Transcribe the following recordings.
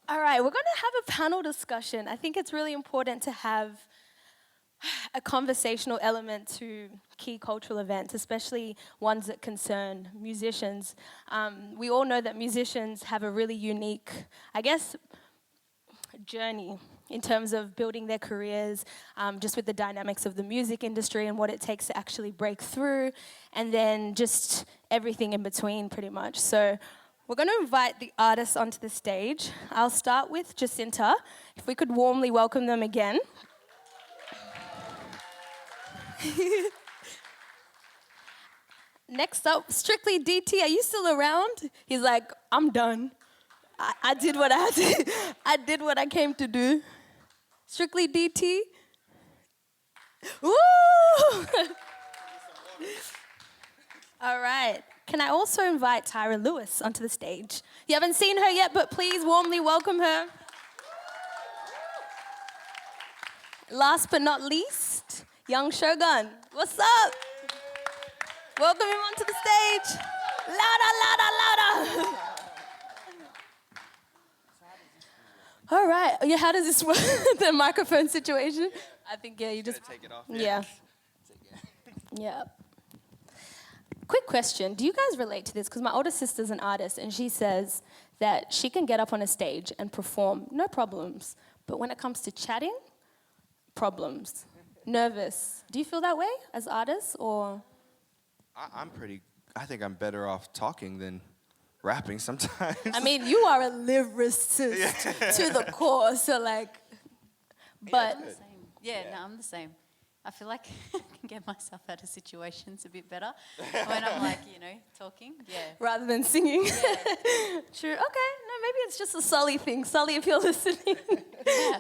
All right, we're going to have a panel discussion. I think it's really important to have a conversational element to key cultural events, especially ones that concern musicians. We all know that musicians have a really unique, I guess, journey in terms of building their careers, just with the dynamics of the music industry and what it takes to actually break through, and then just everything in between pretty much. So we're going to invite the artists onto the stage. I'll start with JACINTA. If we could warmly welcome them again. Next up, Strictly D.T. Are you still around? He's like, I'm done. I did what I had to. I did what I came to do. Strictly D.T. Woo! All right. Can I also invite Tyra Lewis onto the stage? You haven't seen her yet, but please warmly welcome her. Last but not least, Yung Shogun. What's up? Welcome him onto the stage. Louder, louder, louder. All right. Yeah, how does this work? The microphone situation? I think, yeah, you just take it off. Yeah. Yeah. Quick question. Do you guys relate to this? Because my older sister's an artist, and she says that she can get up on a stage and perform, no problems. But when it comes to chatting, problems. Nervous. Do you feel that way as artists, or? I think I'm better off talking than rapping sometimes. I mean, you are a lyricist to the core, so like, but. I'm the same. I'm the same. I feel like I can get myself out of situations a bit better when I'm like, talking. Yeah. Rather than singing. Yeah. True. Okay. No, maybe it's just a Sully thing. Sully, if you're listening,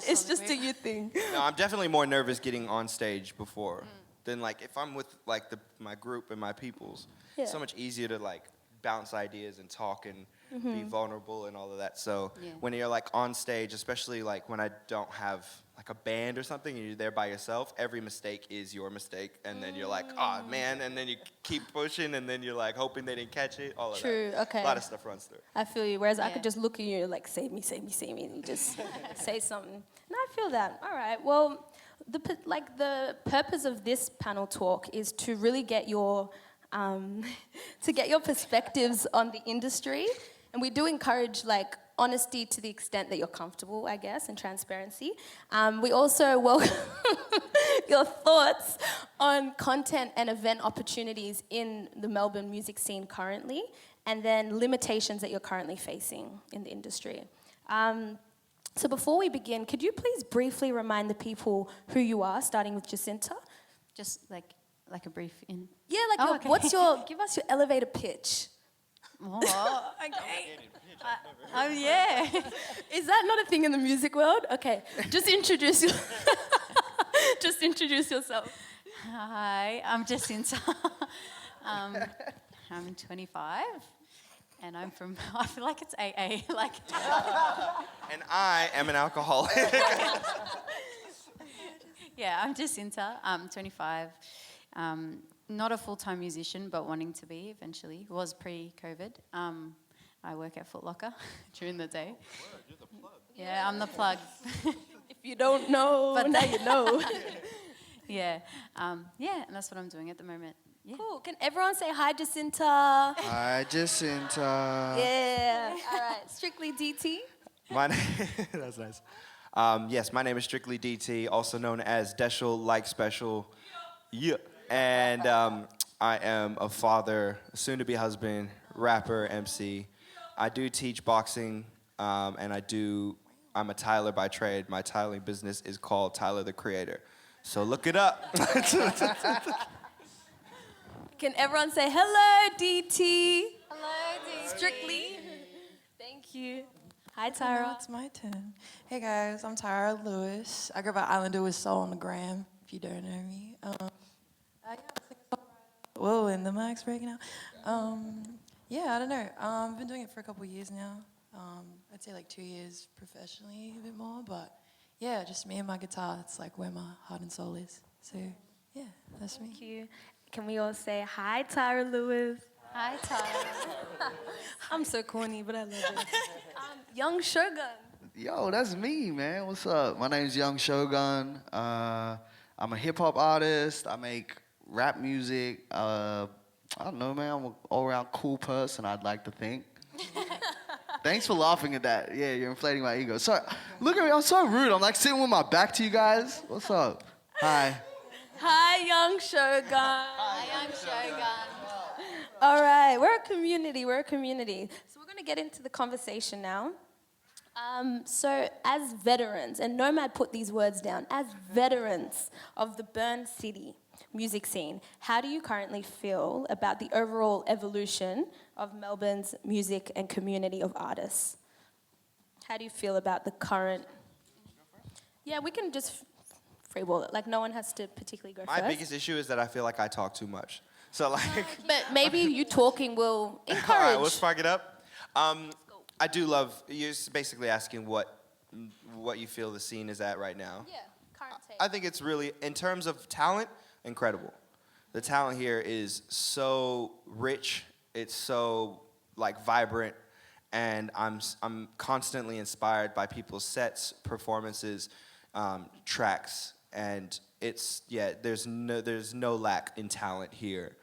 it's just a you thing. No, I'm definitely more nervous getting on stage before than like if I'm with like my group and my peoples. It's so much easier to like bounce ideas and talk and be vulnerable and all of that. So when you're like on stage, especially like when I don't have like a band or something and you're there by yourself, every mistake is your mistake. And then you're like, oh man, and then you keep pushing and then you're like hoping they didn't catch it, all of that. True, okay. A lot of stuff runs through. I feel you, whereas I could just look at you like, save me, save me, save me, and you just say something. And I feel that. All right, well, the purpose of this panel talk is to really get your perspectives on the industry. And we do encourage like honesty to the extent that you're comfortable, I guess, and transparency. We also welcome your thoughts on content and event opportunities in the Melbourne music scene currently, and then limitations that you're currently facing in the industry. So before we begin, could you please briefly remind the people who you are, starting with JACINTA? Just like a brief in. Yeah, like give us your elevator pitch. Oh, okay. Yeah. Is that not a thing in the music world? Okay, just introduce yourself. Hi, I'm JACINTA. I'm 25, and I'm from. I feel like it's AA. Like. And I am an alcoholic. Yeah, I'm JACINTA. I'm 25. Not a full-time musician, but wanting to be eventually. Was pre-COVID. I work at Foot Locker during the day. You're the plug. Yeah, I'm the plug. If you don't know, but now you know. Yeah, and that's what I'm doing at the moment. Yeah. Cool. Can everyone say hi, JACINTA? Hi, JACINTA. Yeah. All right. Strictly D.T. That's nice. Yes, my name is Strictly D.T, also known as Deschel Like Special. Yeah. And I am a father, a soon-to-be husband, rapper, MC. I do teach boxing, and I'm a tiler by trade. My tiling business is called Tyler the Creator. So look it up. Can everyone say hello, DT? Hello, D.T. Strictly. Thank you. Hi, Tyra. Now it's my turn. Hey guys, I'm Tyra Lewis. I go by IslanderWitSoul on the gram, if you don't know me. Whoa, and the mic's breaking out. I don't know. I've been doing it for a couple years now. I'd say like 2 years professionally, a bit more. But yeah, just me and my guitar. It's like where my heart and soul is. So yeah, that's me. Thank you. Can we all say hi, Tyra Lewis? Hi, Tyra. I'm so corny, but I love it. Yung Shogun. Yo, that's me, man. What's up? My name's Yung Shogun. I'm a hip hop artist. I make rap music. I don't know, man. I'm an all-around cool person, I'd like to think. Thanks for laughing at that. Yeah, you're inflating my ego. Sorry, look at me. I'm so rude. I'm like sitting with my back to you guys. What's up? Hi. Hi, Yung Shogun. Hi, I'm Shogun. All right, we're a community. So we're going to get into the conversation now. So as veterans, and Nomad put these words down, as veterans of the Burn City music scene, how do you currently feel about the overall evolution of Melbourne's music and community of artists? How do you feel about the current... Yeah, we can just freeball it. Like, no one has to particularly go My first. biggest issue is that I feel like I talk too much. So like... But maybe you talking will encourage. All right, we'll spark it up. I do love, you're just basically asking what you feel the scene is at right now. Yeah, current take. I think it's really, in terms of talent, incredible. The talent here is so rich, it's so like vibrant, and I'm constantly inspired by people's sets, performances, tracks, and it's, yeah, there's no lack in talent here.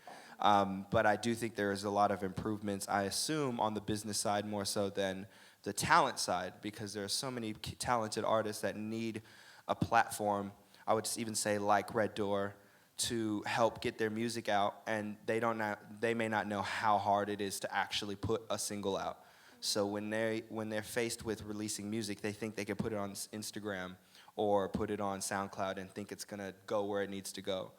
But I do think there is a lot of improvements, I assume, on the business side more so than the talent side, because there are so many talented artists that need a platform, I would even say like Red Door, to help get their music out, and they may not know how hard it is to actually put a single out. So when they're faced with releasing music, they think they can put it on Instagram or put it on SoundCloud and think it's gonna go where it needs to go.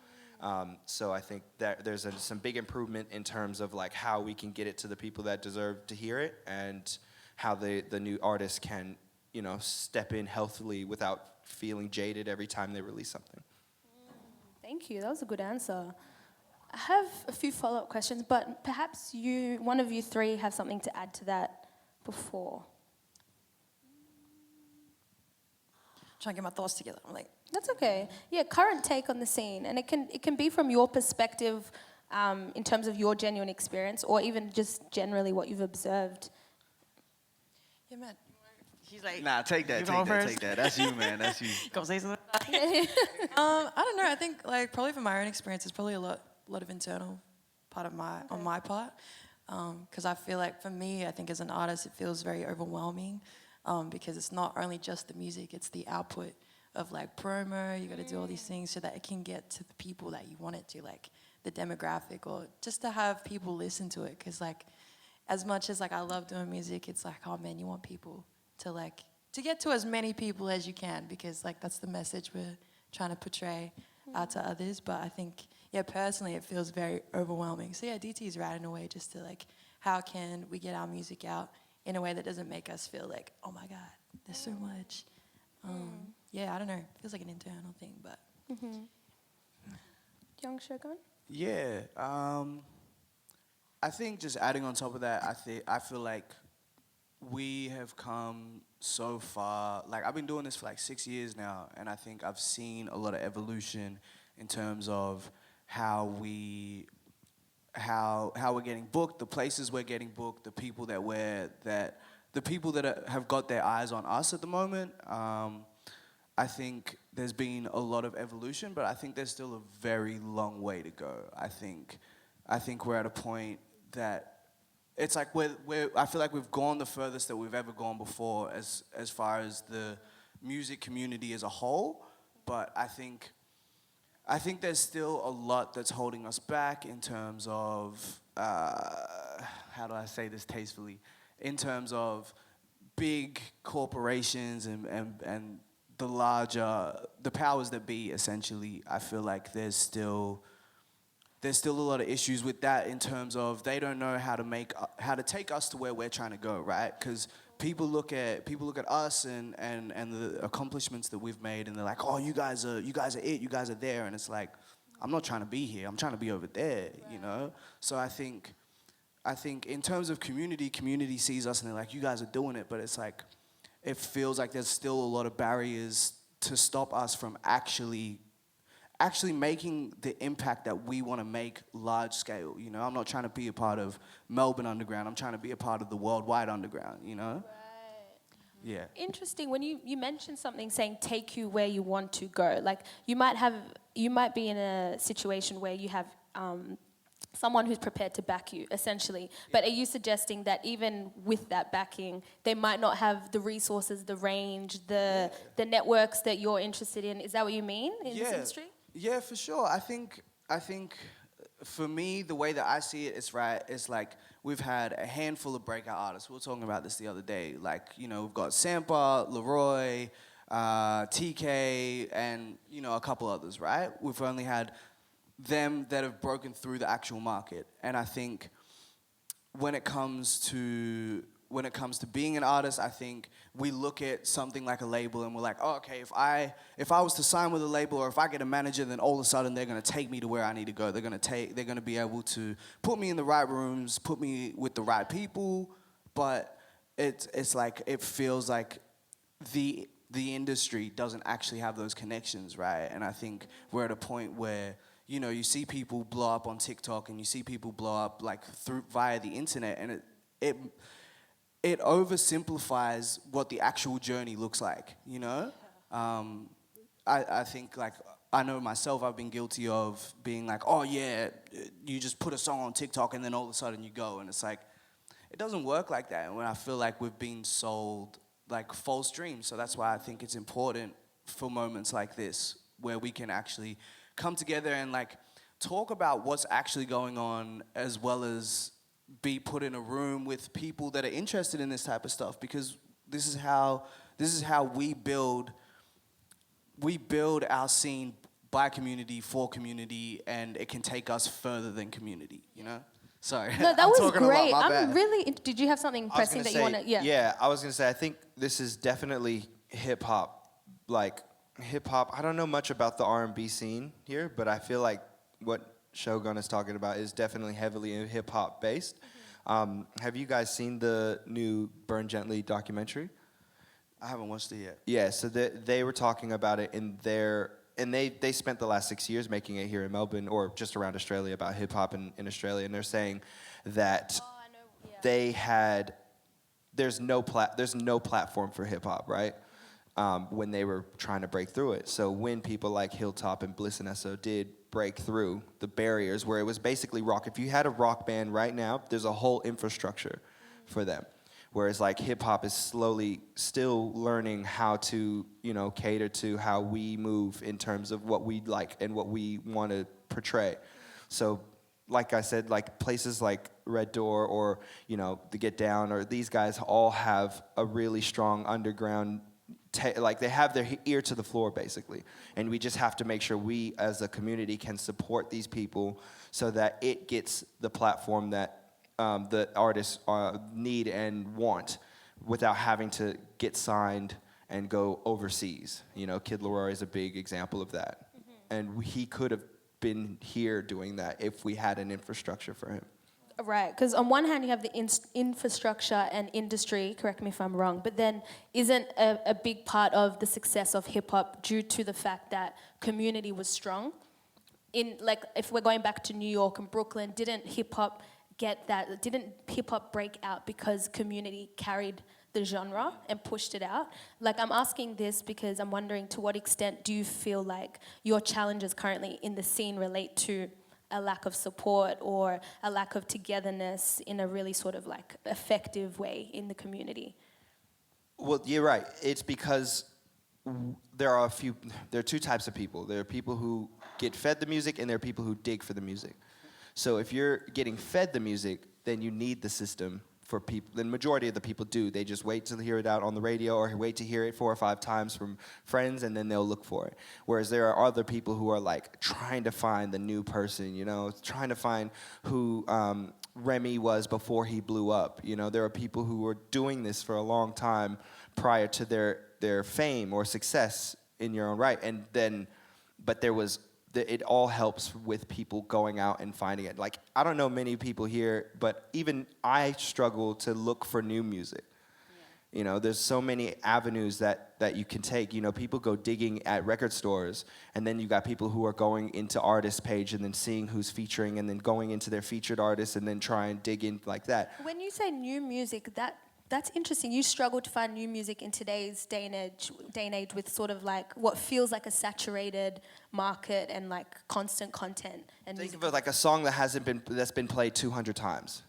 So I think that there's some big improvement in terms of like how we can get it to the people that deserve to hear it, and how the new artists can, you know, step in healthily without feeling jaded every time they release something. Thank you. That was a good answer. I have a few follow-up questions, but perhaps one of you three have something to add to that before. Trying to get my thoughts together. I'm like, That's okay. Yeah, current take on the scene, and it can be from your perspective, in terms of your genuine experience, or even just generally what you've observed. yeah, man. She's like, Nah, take that. That's you, man. That's you. gonna say something? I don't know. I think like probably from my own experience, it's probably a lot of internal part of on my part, because I feel like for me, I think as an artist, it feels very overwhelming, because it's not only just the music, it's the output of like promo. You got to do all these things so that it can get to the people that you want it to, like the demographic, or just to have people listen to it. Because like, as much as like I love doing music, it's like, oh man, you want people to get to as many people as you can, because like that's the message we're trying to portray out to others. But I think, yeah, personally it feels very overwhelming. So yeah, DT is right in a way, just to like, how can we get our music out in a way that doesn't make us feel like, oh my God, there's so much. Yeah, I don't know. It feels like an internal thing, but. Yung Shogun? Yeah, I think just adding on top of that, I feel like we have come so far. Like, I've been doing this for like 6 years now, and I think I've seen a lot of evolution in terms of how we're getting booked, the places we're getting booked, the people that have got their eyes on us at the moment. I think there's been a lot of evolution, but I think there's still a very long way to go. I think we're at a point that it's like I feel like we've gone the furthest that we've ever gone before as far as the music community as a whole. But I think there's still a lot that's holding us back in terms of, how do I say this tastefully, in terms of big corporations and the powers that be, essentially. I feel like there's still a lot of issues with that, in terms of they don't know how to take us to where we're trying to go, right? Because people look at us and the accomplishments that we've made, and they're like, oh, you guys are it, you guys are there, and it's like, I'm not trying to be here, I'm trying to be over there, you know? So I think in terms of community sees us and they're like, you guys are doing it, but it's like, it feels like there's still a lot of barriers to stop us from actually making the impact that we want to make large scale, you know? I'm not trying to be a part of Melbourne underground, I'm trying to be a part of the worldwide underground, you know? Yeah. Interesting. When you mentioned something saying take you where you want to go, like you might be in a situation where you have someone who's prepared to back you, essentially. But are you suggesting that even with that backing, they might not have the resources, the range, the networks that you're interested in? Is that what you mean in this industry? Yeah, for sure. I think for me, the way that I see it is right. It's like we've had a handful of breakout artists. We were talking about this the other day. Like, you know, we've got Sampa, Leroy, TK, and, you know, a couple others, right? We've only had them that have broken through the actual market. And I think when it comes to being an artist, I think we look at something like a label and we're like, oh, okay, if I was to sign with a label or if I get a manager, then all of a sudden they're gonna take me to where I need to go. They're gonna be able to put me in the right rooms, put me with the right people. But it's like it feels like the industry doesn't actually have those connections, right? And I think we're at a point where, you know, you see people blow up on TikTok and you see people blow up like via the internet, and it oversimplifies what the actual journey looks like, you know? I think, like, I know myself, I've been guilty of being like, oh yeah, you just put a song on TikTok and then all of a sudden you go, and it's like, it doesn't work like that. And when I feel like we've been sold like false dreams. So that's why I think it's important for moments like this where we can actually come together and like talk about what's actually going on, as well as be put in a room with people that are interested in this type of stuff, because this is how we build our scene by community, for community, and it can take us further than community, you know? Sorry. No, that I'm was talking a lot, great. my bad. Did you have something pressing that you want to, Yeah, I was going to say, I think this is definitely hip-hop. Like, hip-hop, I don't know much about the R&B scene here, but I feel like what Shogun is talking about is definitely heavily hip-hop based. Have you guys seen the new Burn Gently documentary? I haven't watched it yet. Yeah, so they were talking about it in their, and they spent the last 6 years making it here in Melbourne or just around Australia about hip-hop in Australia, and they're saying that they had, there's no platform for hip-hop, right? When they were trying to break through it. So when people like Hilltop and Bliss and Esso did break through the barriers, where it was basically rock. If you had a rock band right now, there's a whole infrastructure for them. Whereas like hip hop is slowly still learning how to, you know, cater to how we move in terms of what we like and what we want to portray. So like I said, like places like Red Door or, you know, the Get Down, or these guys all have a really strong underground, like they have their ear to the floor basically, and we just have to make sure we as a community can support these people so that it gets the platform that the artists need and want, without having to get signed and go overseas. You know, Kid Leroy is a big example of that, and he could have been here doing that if we had an infrastructure for him. Right, because on one hand you have the infrastructure and industry, correct me if I'm wrong, but then isn't a big part of the success of hip-hop due to the fact that community was strong? In, like, if we're going back to New York and Brooklyn, didn't hip-hop break out because community carried the genre and pushed it out? Like, I'm asking this because I'm wondering, to what extent do you feel like your challenges currently in the scene relate to a lack of support or a lack of togetherness in a really sort of like effective way in the community? Well, you're right. It's because there are two types of people. There are people who get fed the music, and there are people who dig for the music. So if you're getting fed the music, then you need the system for people. The majority of the people do. They just wait to hear it out on the radio, or wait to hear it 4 or 5 times from friends, and then they'll look for it. Whereas there are other people who are like trying to find the new person, you know, trying to find who Remy was before he blew up. You know, there are people who were doing this for a long time prior to their fame or success in your own right. And then, but there was, it all helps with people going out and finding it. Like, I don't know many people here, but even I struggle to look for new music. Yeah. You know, there's so many avenues that you can take. You know, people go digging at record stores, and then you got people who are going into artist page and then seeing who's featuring, and then going into their featured artists and then try and dig in like that. When you say new music, that That's interesting. You struggle to find new music in today's day and age with sort of like what feels like a saturated market and like constant content and Think music. of it like a song that's been played 200 times,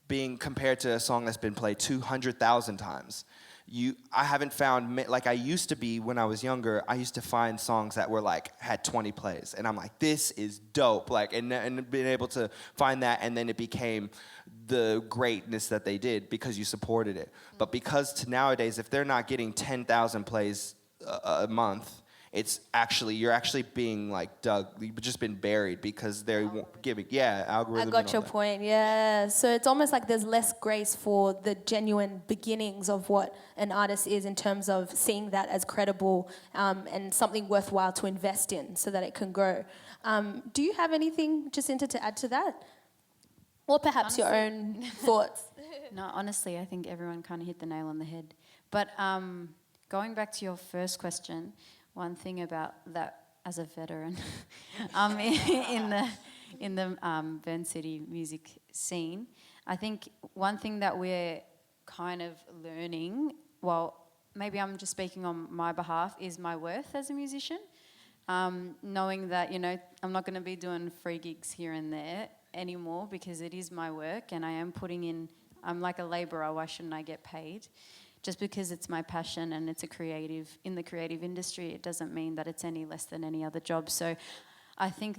being compared to a song that's been played 200,000 times. I haven't found, like I used to be when I was younger, I used to find songs that were like, had 20 plays. And I'm like, this is dope. Like, and being able to find that, and then it became the greatness that they did because you supported it. But because to nowadays, if they're not getting 10,000 plays a month, you're actually being like dug, you've just been buried because they're giving, algorithm. I got your point, yeah. So it's almost like there's less grace for the genuine beginnings of what an artist is in terms of seeing that as credible and something worthwhile to invest in so that it can grow. Do you have anything, Jacinta, to add to that? Or perhaps your own thoughts? No, honestly, I think everyone kind of hit the nail on the head. But going back to your first question, one thing about that as a veteran in the Burn City music scene, I think one thing that we're kind of learning, well, maybe I'm just speaking on my behalf, is my worth as a musician. Knowing that, you know, I'm not going to be doing free gigs here and there anymore because it is my work and I am putting in, I'm like a labourer, why shouldn't I get paid? Just because it's my passion and it's in the creative industry, it doesn't mean that it's any less than any other job. So I think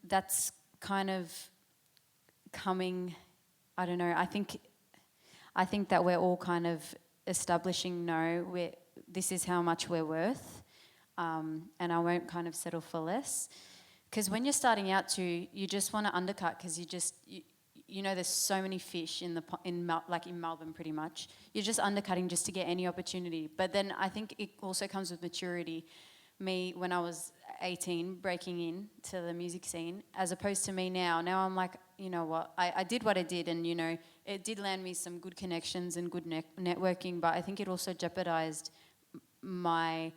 that's kind of coming, I don't know, I think that we're all kind of establishing, this is how much we're worth, and I won't kind of settle for less. Because when you're starting out too, you just want to undercut because you know, there's so many fish in Melbourne pretty much. You're just undercutting just to get any opportunity. But then I think it also comes with maturity. Me, when I was 18, breaking into the music scene, as opposed to me now. Now I'm like, you know what, I did what I did and, you know, it did land me some good connections and good networking, but I think it also jeopardized my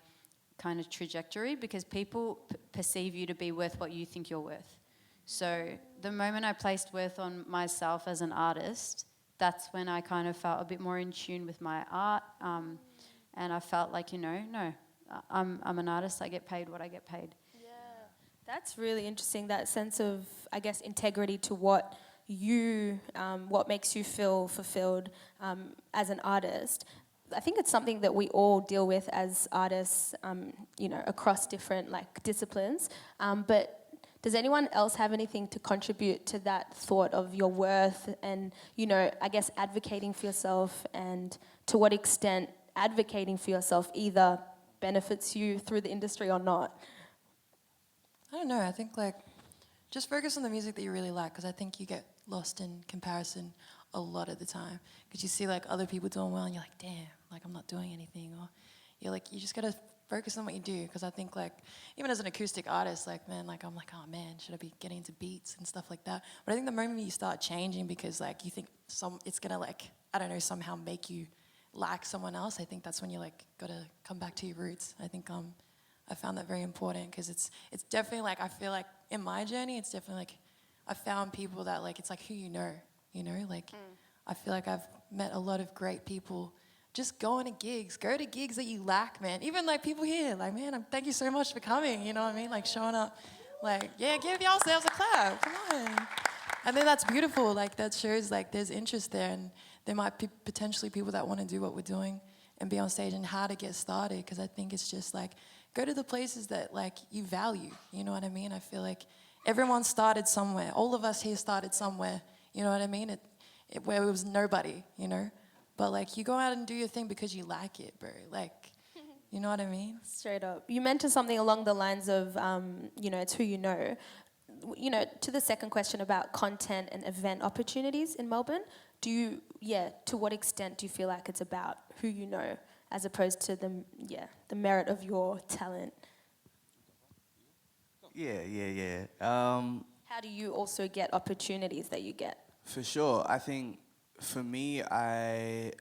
kind of trajectory because people perceive you to be worth what you think you're worth. So the moment I placed worth on myself as an artist, that's when I kind of felt a bit more in tune with my art, and I felt like, you know, no, I'm an artist, I get paid what I get paid. Yeah, that's really interesting, that sense of, I guess, integrity to what makes you feel fulfilled as an artist. I think it's something that we all deal with as artists, you know, across different like disciplines, but does anyone else have anything to contribute to that thought of your worth and, you know, I guess advocating for yourself, and to what extent advocating for yourself either benefits you through the industry or not? I don't know. I think like just focus on the music that you really like, because I think you get lost in comparison a lot of the time because you see like other people doing well and you're like, damn, like I'm not doing anything, or you're like, you just gotta focus on what you do, because I think like even as an acoustic artist, like man, like I'm like, oh man, should I be getting into beats and stuff like that? But I think the moment you start changing because like you think it's gonna like, I don't know, somehow make you like someone else, I think that's when you like gotta come back to your roots. I think I found that very important because it's definitely like, I feel like in my journey, it's definitely like I found people that like, it's like who you know, like I feel like I've met a lot of great people. Just go to gigs that you like, man. Even like people here, like, man, thank you so much for coming, you know what I mean? Like showing up, like, yeah, give yourselves a clap, come on. I think that's beautiful, like that shows like there's interest there, and there might be potentially people that want to do what we're doing and be on stage, and how to get started, because I think it's just like, go to the places that like you value, you know what I mean? I feel like everyone started somewhere. All of us here started somewhere, you know what I mean? Where it was nobody, you know? But like you go out and do your thing because you like it, bro. Like, you know what I mean? Straight up. You mentioned something along the lines of, you know, it's who you know. You know, to the second question about content and event opportunities in Melbourne, to what extent do you feel like it's about who you know as opposed to the merit of your talent? Yeah. How do you also get opportunities that you get? For sure. I think for me, it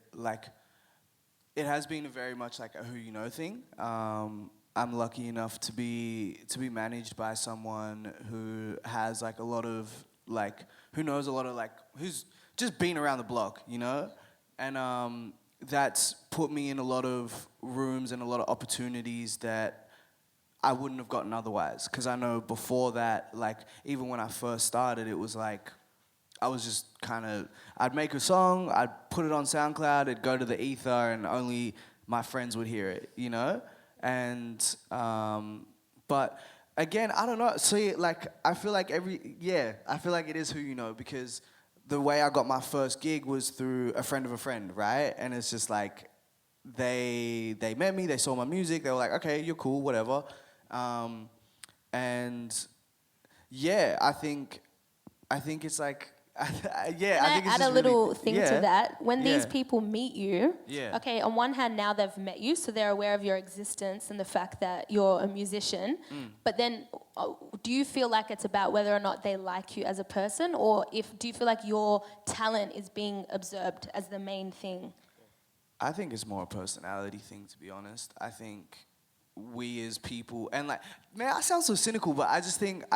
has been very much like a who you know thing. I'm lucky enough to be managed by someone who has like a lot of like, who knows a lot of like, who's just been around the block, you know? And that's put me in a lot of rooms and a lot of opportunities that I wouldn't have gotten otherwise. Because I know before that, like, even when I first started, it was like, I was just kind of, I'd make a song, I'd put it on SoundCloud, it'd go to the ether, and only my friends would hear it, you know? And, but again, I don't know. See, like, I feel like I feel like it is who you know, because the way I got my first gig was through a friend of a friend, right? And it's just like, they met me, they saw my music, they were like, okay, you're cool, whatever. And yeah, I think it's like, I think it's add just a little really, thing to that. When these yeah. people meet you, Yeah. okay, on one hand, now they've met you, so they're aware of your existence and the fact that you're a musician. But then, do you feel like it's about whether or not they like you as a person, or do you feel like your talent is being observed as the main thing? I think it's more a personality thing, to be honest. I think we as people, and like, man, I sound so cynical, but I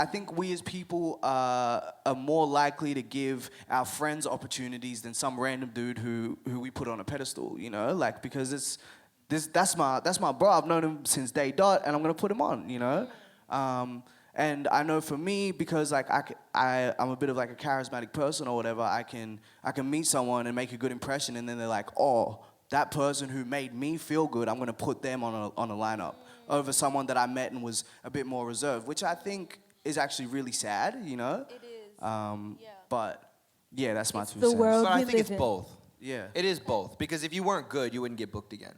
think we as people are more likely to give our friends opportunities than some random dude who we put on a pedestal, you know, like, because that's my bro. I've known him since day dot, and I'm gonna put him on, you know. And I know for me, because like I'm a bit of like a charismatic person or whatever, I can meet someone and make a good impression, and then they're like, oh, that person who made me feel good, I'm gonna put them on a lineup over someone that I met and was a bit more reserved, which I think is actually really sad, you know? It is. But yeah, that's my It's two the cents. world. But I we think it's live in. both. Yeah, It is both, because if you weren't good, you wouldn't get booked again.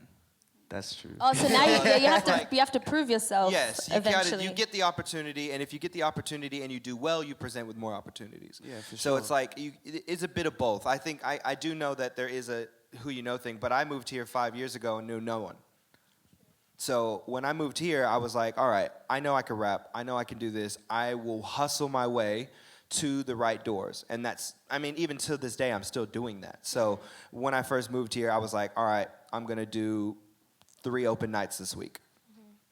that's true. Oh, so now you have to prove yourself. Yes, eventually. you get the opportunity, and if you get the opportunity and you do well, you present with more opportunities. Yeah, for So sure. it's like, it's a bit of both. I think, I do know that there is a who you know thing, but I moved here 5 years ago and knew no one. So when I moved here, I was like, all right, I know I can rap, I know I can do this, I will hustle my way to the right doors. And that's, I mean, even to this day, I'm still doing that. So when I first moved here, I was like, all right, I'm gonna do 3 open nights this week.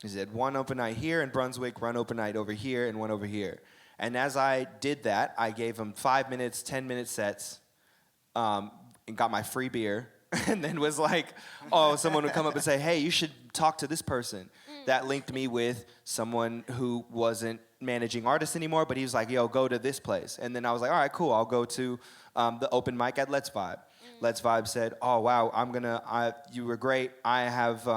He said, 1 open night here in Brunswick, 1 open night over here, and 1 over here. And as I did that, I gave them 5 minutes, 10-minute sets, and got my free beer, and then was like, oh, someone would come up and say, hey, you should talk to this person. That linked me with someone who wasn't managing artists anymore, but he was like, yo, go to this place. And then I was like, all right, cool, I'll go to the open mic at Let's Vibe. Let's Vibe said, oh, wow, you were great. I have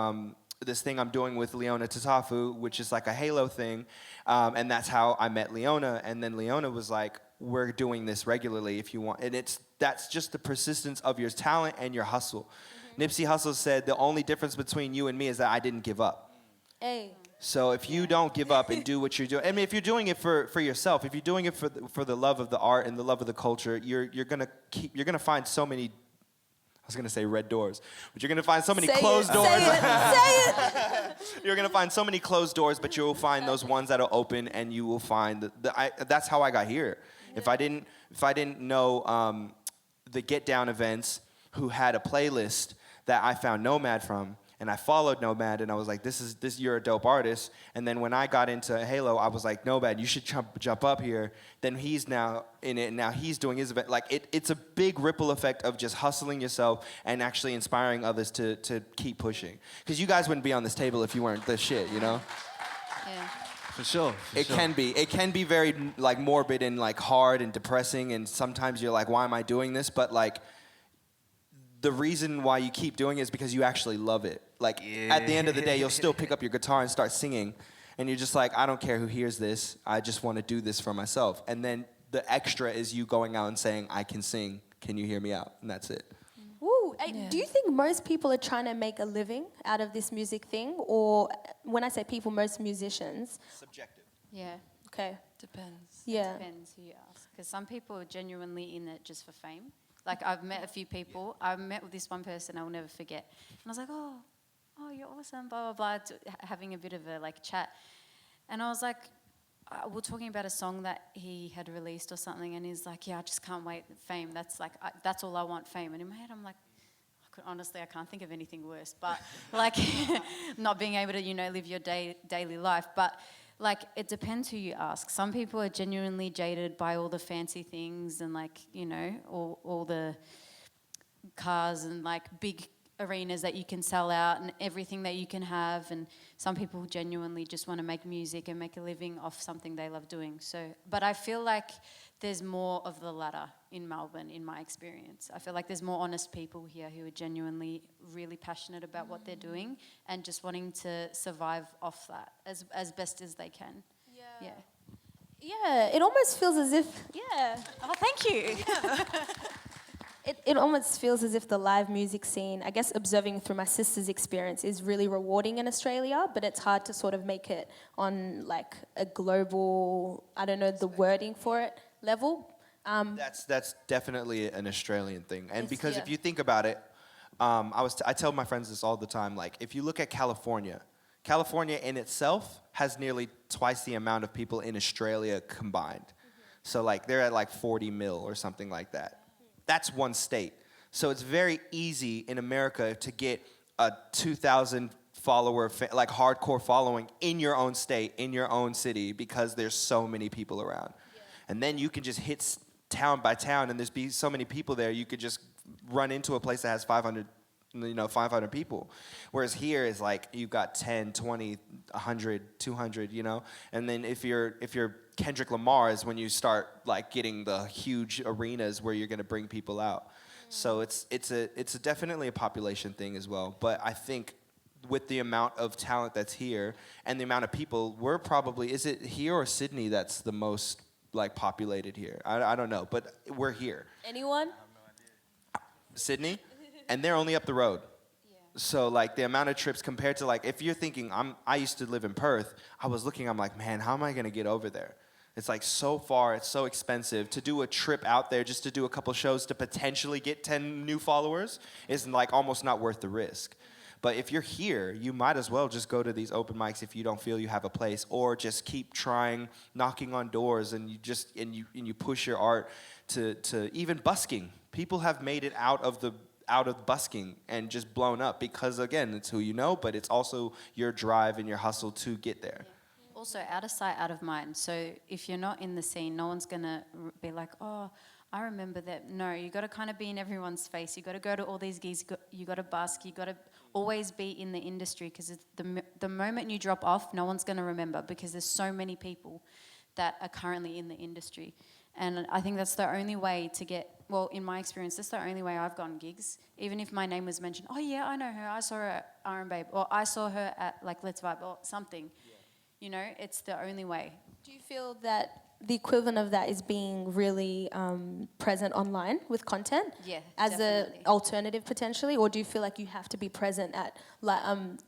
this thing I'm doing with Leona Tatafu, which is like a Halo thing, and that's how I met Leona. And then Leona was like, we're doing this regularly if you want. And that's just the persistence of your talent and your hustle. Nipsey Hussle said, the only difference between you and me is that I didn't give up. Hey. So if you don't give up and do what you're doing, I mean, if you're doing it for yourself, if you're doing it for the love of the art and the love of the culture, you're gonna find so many, I was gonna say red doors, but you're gonna find so many closed doors. Say it. You're gonna find so many closed doors, but you will find those ones that are open, and you will find that's how I got here. Yeah. If I didn't know the Get Down events, who had a playlist that I found Nomad from, and I followed Nomad, and I was like, this you're a dope artist. And then when I got into Halo, I was like, Nomad, you should jump up here. Then he's now in it, and now he's doing his event. Like, it's a big ripple effect of just hustling yourself and actually inspiring others to keep pushing. Because you guys wouldn't be on this table if you weren't this shit, you know? Yeah. For sure. It can be very like morbid and like hard and depressing, and sometimes you're like, why am I doing this? But like, the reason why you keep doing it is because you actually love it. Like, at the end of the day, you'll still pick up your guitar and start singing, and you're just like, I don't care who hears this, I just want to do this for myself. And then the extra is you going out and saying, I can sing, can you hear me out? And that's it. Woo. Do you think most people are trying to make a living out of this music thing? Or when I say people, most musicians? Subjective. Yeah. Okay. Depends. Yeah. Depends who you ask. Because some people are genuinely in it just for fame. Like, I've met a few people. I met with this one person I will never forget. And I was like, oh, you're awesome, blah, blah, blah, having a bit of a, like, chat. And I was like, we're talking about a song that he had released or something, and he's like, yeah, I just can't wait, fame. That's, like, that's all I want, fame. And in my head, I'm like, honestly, I can't think of anything worse. But, like, not being able to, live your daily life. But, like, it depends who you ask. Some people are genuinely jaded by all the fancy things and, like, all the cars and, like, big arenas that you can sell out and everything that you can have, and some people genuinely just want to make music and make a living off something they love doing. So, but I feel like there's more of the latter in Melbourne, in my experience. I feel like there's more honest people here who are genuinely really passionate about what they're doing and just wanting to survive off that as best as they can. Yeah, it almost feels as if, Oh, thank you. it almost feels as if the live music scene, I guess observing through my sister's experience, is really rewarding in Australia, but it's hard to sort of make it on like a global, I don't know the wording for it, level. That's definitely an Australian thing. And because yeah. if you think about it, I tell my friends this all the time, like if you look at California in itself has nearly twice the amount of people in Australia combined. So like they're at like 40 mil or something like that. That's one state. So it's very easy in America to get a 2,000 follower, like hardcore following in your own state, in your own city, because there's so many people around. And then you can just hit town by town, and there's be so many people there, you could just run into a place that has 500 people. Whereas here is like you've got 10, 20, 100, 200, And then if you're Kendrick Lamar is when you start like getting the huge arenas where you're going to bring people out. So it's definitely a population thing as well. But I think with the amount of talent that's here and the amount of people, we're probably, is it here or Sydney that's the most like populated here? I don't know, but we're here. Anyone? Sydney? And they're only up the road. So like the amount of trips compared to like, if you're thinking, I used to live in Perth, I was looking, I'm like, man, how am I gonna get over there? It's like so far, it's so expensive. To do a trip out there just to do a couple shows to potentially get 10 new followers is like almost not worth the risk. But if you're here, you might as well just go to these open mics if you don't feel you have a place, or just keep trying, knocking on doors, and you push your art to even busking. People have made it out of busking and just blown up because, again, it's who you know, but it's also your drive and your hustle to get there. Also, out of sight, out of mind. So if you're not in the scene, no one's going to be like, oh, I remember that. No, you got to kind of be in everyone's face. You got to go to all these gigs. You got to busk. You got to always be in the industry, because the moment you drop off, no one's going to remember, because there's so many people that are currently in the industry. And I think that's the only way to get, well, in my experience, that's the only way I've gotten gigs. Even if my name was mentioned, oh yeah, I know her, I saw her at Iron Babe, or I saw her at like Let's Vibe or something. It's the only way. Do you feel that the equivalent of that is being really present online with content? Yeah, as definitely. an alternative potentially, or do you feel like you have to be present at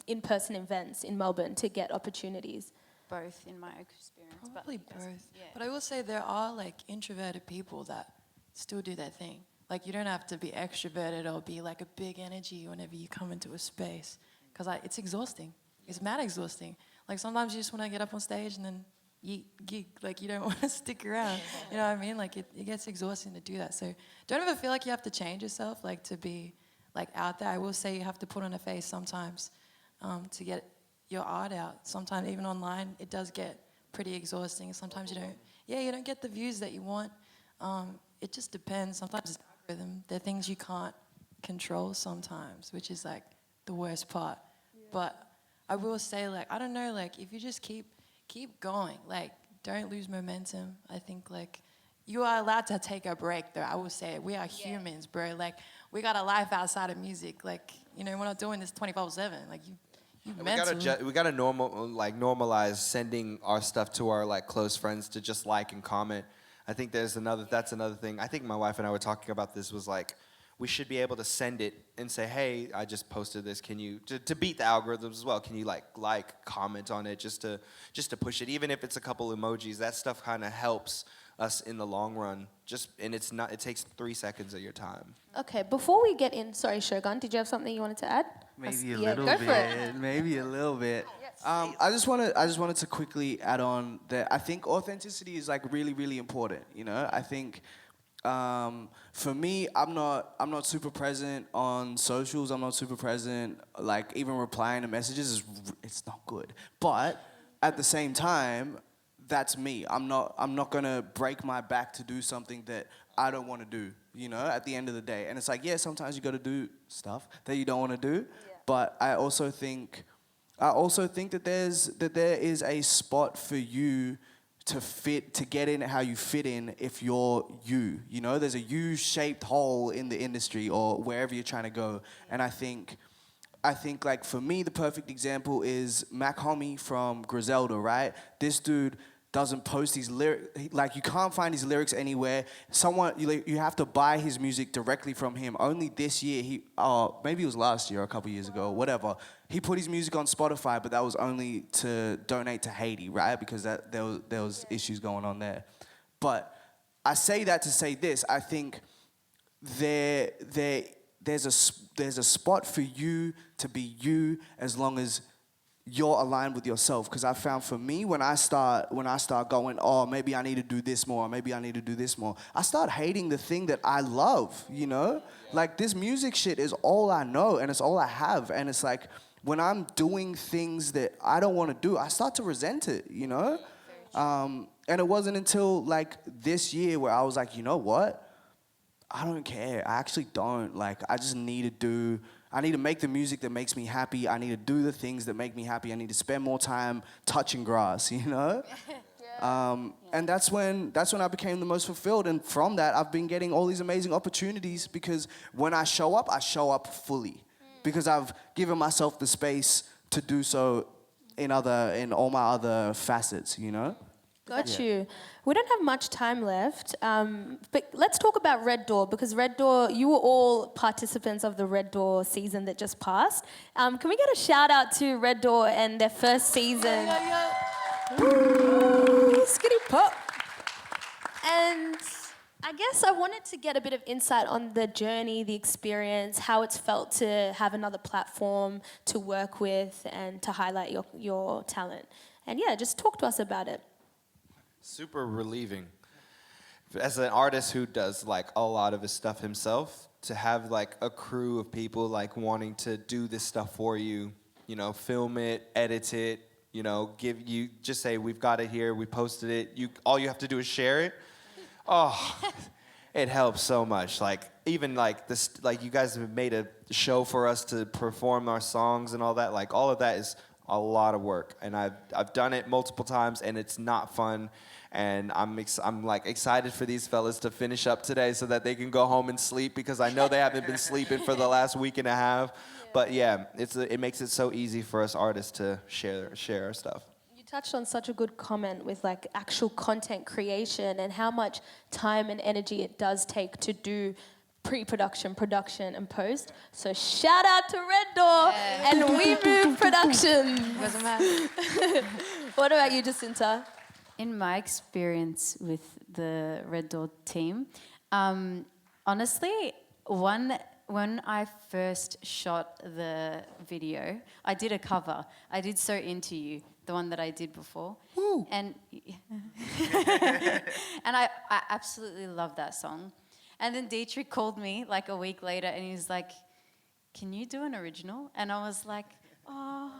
in-person events in Melbourne to get opportunities? Both, in my experience. Probably both. Yeah. But I will say there are like introverted people that still do their thing. Like you don't have to be extroverted or be like a big energy whenever you come into a space, because it's exhausting. It's mad exhausting. Like sometimes you just want to get up on stage and then you gig, like you don't want to stick around. You know what I mean? Like it gets exhausting to do that. So don't ever feel like you have to change yourself, like to be like out there. I will say you have to put on a face sometimes to get your art out. Sometimes even online it does get pretty exhausting. Sometimes you don't get the views that you want. It just depends. Sometimes it's algorithm. There are things you can't control sometimes, which is like the worst part. But I will say, like, I don't know, like if you just keep going, like don't lose momentum. I think like you are allowed to take a break though. I will say we are humans, bro. Like we got a life outside of music. Like, we're not doing this 24/7. Like you we gotta normalize sending our stuff to our like close friends to just like and comment. I think that's another thing. I think my wife and I were talking about this, was like we should be able to send it and say, hey, I just posted this. Can you to beat the algorithms as well? Can you like comment on it just to push it, even if it's a couple emojis? That stuff kind of helps us in the long run. It takes 3 seconds of your time. Okay, before we get in, sorry, Shogun, did you have something you wanted to add? Maybe a Yeah, little go bit. for it. Maybe a little bit. I just wanted to quickly add on that I think authenticity is like really, really important. I think for me, I'm not super present on socials. I'm not super present. Like even replying to messages it's not good. But at the same time, that's me. I'm not gonna break my back to do something that I don't want to do. you know, at the end of the day. And it's like, yeah, sometimes you got to do stuff that you don't want to do. But I also think that there is a spot for you to get in how you fit in if you're you. You know, there's a U-shaped hole in the industry or wherever you're trying to go. And I think like for me, the perfect example is Mac Homie from Griselda, right? This dude doesn't post his lyrics, like you can't find his lyrics anywhere. You have to buy his music directly from him. Only this year, maybe it was last year or a couple years ago, whatever. He put his music on Spotify, but that was only to donate to Haiti, right? Because there was issues going on there. But I say that to say this. I think there's a spot for you to be you as long as you're aligned with yourself. Because I found for me, when I start going, oh, maybe I need to do this more, maybe I need to do this more, I start hating the thing that I love, you know? Like, this music shit is all I know, and it's all I have. And it's like, when I'm doing things that I don't want to do, I start to resent it, you know? And it wasn't until, like, this year where I was like, you know what? I don't care. I actually don't. Like, I just need to make the music that makes me happy. I need to do the things that make me happy. I need to spend more time touching grass, you know? And that's when I became the most fulfilled. And from that, I've been getting all these amazing opportunities because when I show up fully. Because I've given myself the space to do so in all my other facets, you know? Got you. We don't have much time left, but let's talk about Red Door, because Red Door, you were all participants of the Red Door season that just passed. Can we get a shout out to Red Door and their first season? Woo, skitty pop. And I guess I wanted to get a bit of insight on the journey, the experience, how it's felt to have another platform to work with and to highlight your talent. And yeah, just talk to us about it. Super relieving. As an artist who does like a lot of his stuff himself, to have like a crew of people like wanting to do this stuff for you, you know, film it, edit it, you know, just say we've got it here, we posted it. All you have to do is share it. Oh, it helps so much. Like even like this, like you guys have made a show for us to perform our songs and all that. Like all of that is a lot of work, and I've done it multiple times, and it's not fun. And I'm like excited for these fellas to finish up today so that they can go home and sleep, because I know they haven't been sleeping for the last week and a half. But yeah, it makes it so easy for us artists to share our stuff. You touched on such a good comment with like actual content creation and how much time and energy it does take to do pre-production, production, and post. So shout out to Red Door and We Move Production. What about you, Jacinta? In my experience with the Red Door team, honestly, when I first shot the video, I did a cover. I did So Into You, the one that I did before. Woo. And I absolutely love that song. And then Dietrich called me like a week later and he was like, can you do an original? And I was like, oh,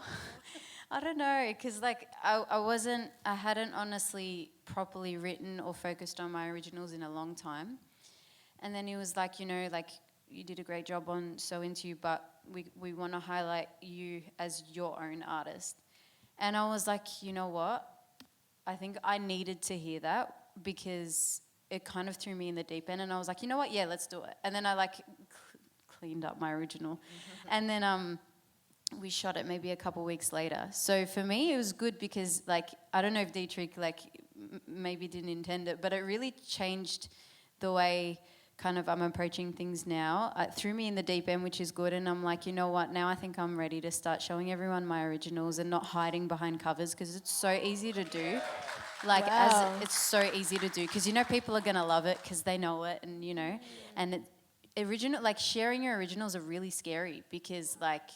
I don't know. Because like I hadn't honestly properly written or focused on my originals in a long time. And then he was like, you know, like you did a great job on So Into You, but we want to highlight you as your own artist. And I was like, you know what? I think I needed to hear that because it kind of threw me in the deep end, and I was like, you know what? Yeah, let's do it. And then I like cleaned up my original, and then we shot it maybe a couple weeks later. So for me, it was good because like I don't know if Dietrich like maybe didn't intend it, but it really changed the way kind of I'm approaching things now. It threw me in the deep end, which is good, and I'm like, you know what? Now I think I'm ready to start showing everyone my originals and not hiding behind covers because it's so easy to do. Like, it's so easy to do because, you know, people are going to love it because they know it and, you know, and sharing your originals are really scary because, like,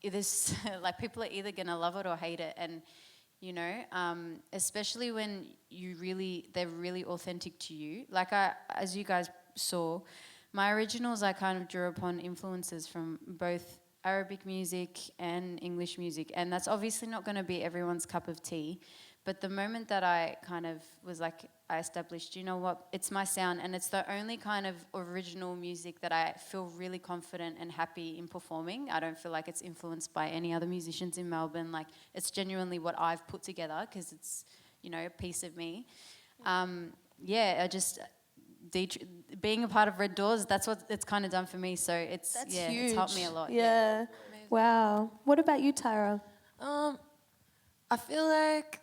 there's, like, people are either going to love it or hate it. And, you know, especially when they're really authentic to you. Like, as you guys saw, my originals, I kind of drew upon influences from both Arabic music and English music, and that's obviously not going to be everyone's cup of tea. But the moment that I kind of was like, I established, you know what, it's my sound, and it's the only kind of original music that I feel really confident and happy in performing. I don't feel like it's influenced by any other musicians in Melbourne. Like, it's genuinely what I've put together because it's, you know, a piece of me. Yeah, I just, being a part of Red Doors, that's what it's kind of done for me. So it's, That's yeah, huge. it's helped me a lot. Yeah. Wow. What about you, Tyra? I feel like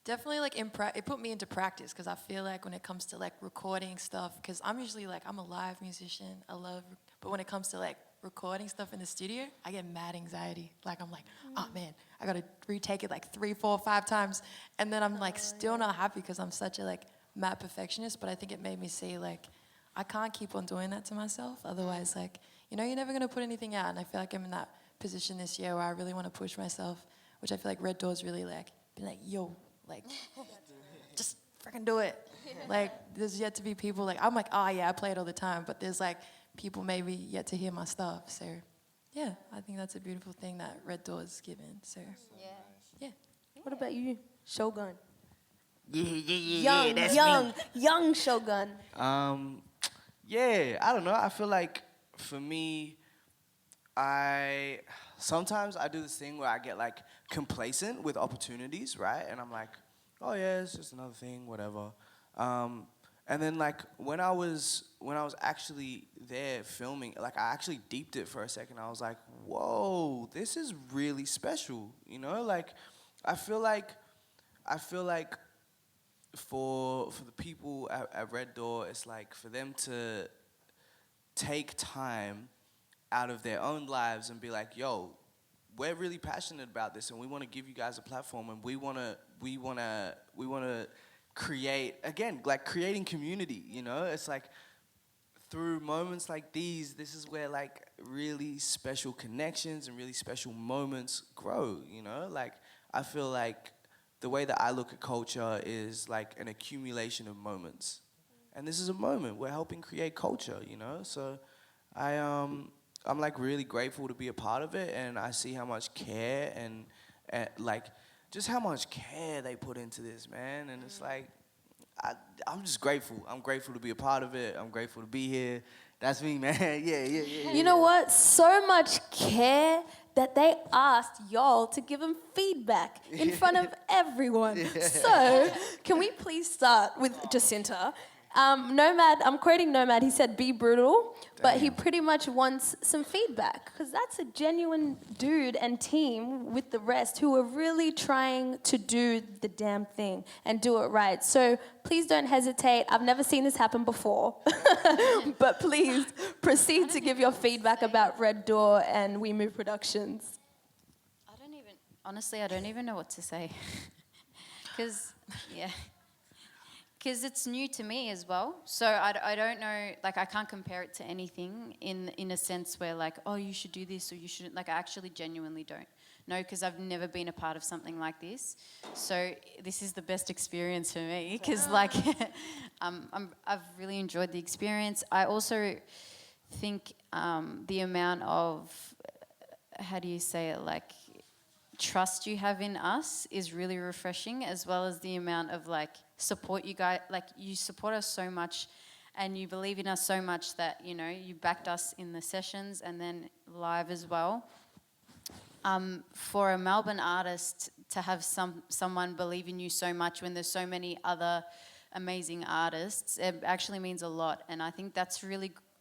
definitely like it put me into practice because I feel like when it comes to like recording stuff, because I'm usually like, I'm a live musician, but when it comes to like recording stuff in the studio, I get mad anxiety. Like I'm like, oh man, I gotta retake it like 3, 4, 5 times, and then I'm like still not happy because I'm such a like mad perfectionist. But I think it made me see like I can't keep on doing that to myself. Otherwise, like, you know, you're never gonna put anything out. And I feel like I'm in that position this year where I really want to push myself, which I feel like Red Doors really like, be like, yo, like, just freaking do it. Like, there's yet to be people like, I'm like, oh yeah, I play it all the time, but there's like people maybe yet to hear my stuff. So yeah, I think that's a beautiful thing that Red Doors given. So yeah. What about you, Shogun? Yeah, Young Shogun. Yeah, I don't know. I feel like for me, sometimes I do this thing where I get like complacent with opportunities, right? And I'm like, oh yeah, it's just another thing, whatever. And then like when I was actually there filming, like I actually deeped it for a second. I was like, whoa, this is really special, you know? Like I feel like for the people at Red Door, it's like for them to take time out of their own lives and be like, yo, we're really passionate about this and we want to give you guys a platform and we want to create, again, like creating community, you know? It's like through moments like these, this is where like really special connections and really special moments grow, you know? Like I feel like the way that I look at culture is like an accumulation of moments. And this is a moment. We're helping create culture, you know? So I'm like really grateful to be a part of it, and I see how much care and like just how much care they put into this, man. And it's like, I'm just grateful. I'm grateful to be a part of it. I'm grateful to be here. That's me, man. Yeah. You know what? So much care that they asked y'all to give them feedback in front of everyone. So, can we please start with Jacinta? Nomad, I'm quoting Nomad, he said, be brutal, but he pretty much wants some feedback because that's a genuine dude and team with the rest who are really trying to do the damn thing and do it right. So please don't hesitate. I've never seen this happen before, but please proceed to give your feedback about Red Door and We Move Productions. Honestly, I don't even know what to say. Because it's new to me as well. So I don't know, like I can't compare it to anything in a sense where like, oh, you should do this or you shouldn't. Like I actually genuinely don't know because I've never been a part of something like this. So this is the best experience for me because like I've really enjoyed the experience. I also think the amount of, how do you say it, like trust you have in us is really refreshing, as well as the amount of like support you guys, like you support us so much and you believe in us so much that, you know, you backed us in the sessions and then live as well. For a Melbourne artist to have someone believe in you so much when there's so many other amazing artists, it actually means a lot. And I think that's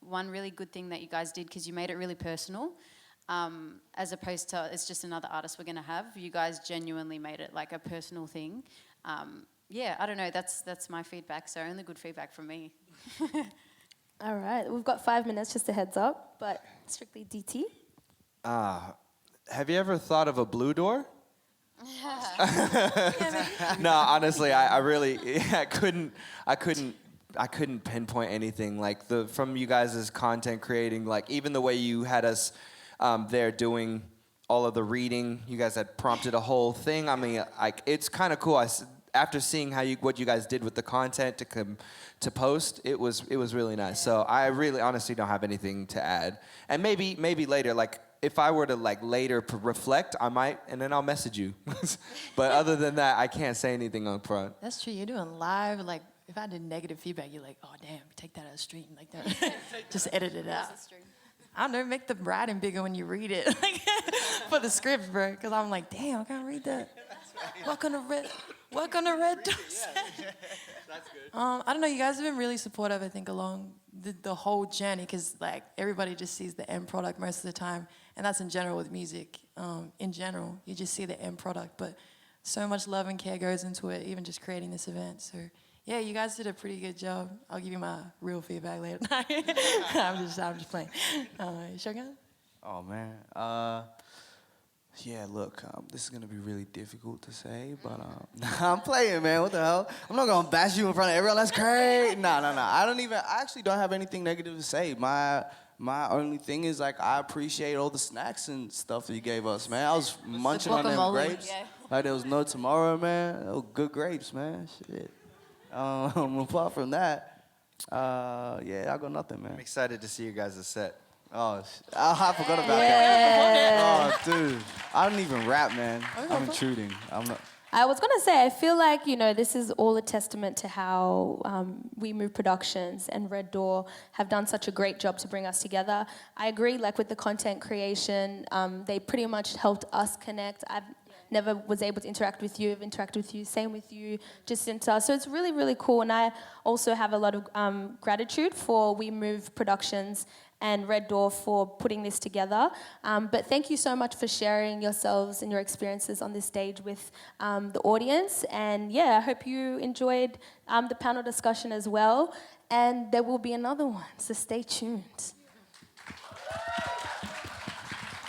one really good thing that you guys did, because you made it really personal. As opposed to it's just another artist we're going to have. You guys genuinely made it like a personal thing. Yeah, I don't know, that's my feedback, so only good feedback from me. All right, we've got 5 minutes, just a heads up, but Strictly D.T. Have you ever thought of a blue door? No, honestly, I really I couldn't pinpoint anything like from you guys' content creating, like even the way you had us there doing all of the reading. You guys had prompted a whole thing. I mean, like it's kind of cool. After seeing what you guys did with the content to post, it was really nice. So I really honestly don't have anything to add. And maybe later, like if I were to like later reflect, I might, and then I'll message you. But other than that, I can't say anything on front. That's true. You're doing live. Like, if I did negative feedback, you're like, oh, damn, take that as a stream. Like that. Just edit it out. I don't know, make the writing bigger when you read it. Like, for the script, bro. Because I'm like, damn, I can't read that. Welcome to Red Doors. That's good. I don't know, you guys have been really supportive, I think, along the whole journey, because like everybody just sees the end product most of the time, and that's in general with music. In general, you just see the end product, but so much love and care goes into it, even just creating this event. So yeah, you guys did a pretty good job. I'll give you my real feedback later. I'm just playing. Shogun? Oh man. Yeah, look, this is gonna be really difficult to say, but I'm playing, man. What the hell? I'm not gonna bash you in front of everyone. That's great. No. I actually don't have anything negative to say. My only thing is, like, I appreciate all the snacks and stuff that you gave us, man. I was munching on them grapes. Yeah. Like there was no tomorrow, man. They were good grapes, man. Shit. Apart from that, yeah, I got nothing, man. I'm excited to see you guys' set. Oh, I forgot about that. Oh, dude. I don't even rap, man. I'm intruding. I'm not. I was going to say, I feel like, this is all a testament to how We Move Productions and Red Door have done such a great job to bring us together. I agree, like, with the content creation, they pretty much helped us connect. I've never was able to interact with you, I've interacted with you, same with you, Jacinta. So it's really, really cool. And I also have a lot of gratitude for We Move Productions and Red Door for putting this together. But thank you so much for sharing yourselves and your experiences on this stage with the audience. And yeah, I hope you enjoyed the panel discussion as well. And there will be another one, so stay tuned.